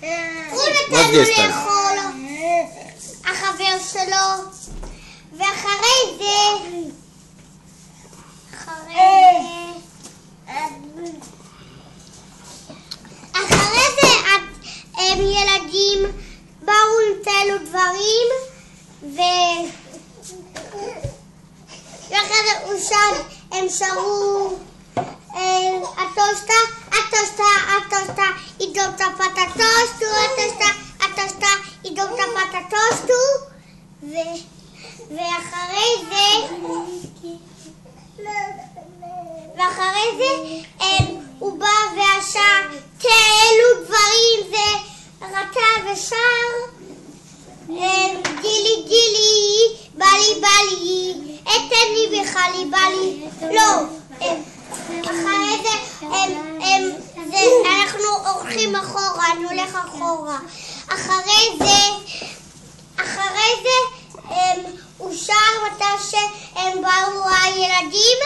הוא נתן לו לאכול, החבר שלו, ואחרי זה, הם ילדים באו לתלו דברים, ואחרי זה הם שרו atosta, y dota patatostu, atosta, y dota patatostu, ואחרי זה הוא בא ועשה תלו דברים ורצה ושר גילי גילי, בלי, אתני בחלי בלי, לא, אחרי זה אנחנו הולכים אחורה, נולך אחורה. אחרי זה הוא שר מתי שהם באו הילדים,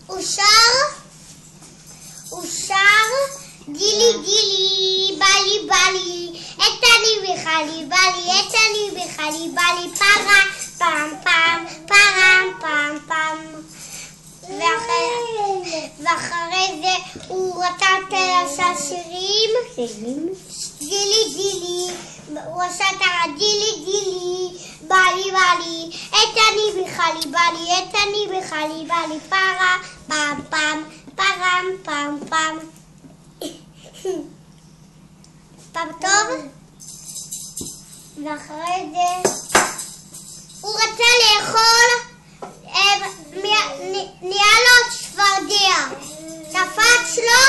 הוא שר גילי גילי, בלי, אתני בחלי בלי, פרה, פעם. ואחרי זה הוא רצה לעשות שירים, גילי, הוא עשה את גילי, בלי, אתני בחלי בלי, פרה, פעם. פעם טוב? ואחרי זה הוא רצה לאכול, נהיה לו צפרדע, קפץ לו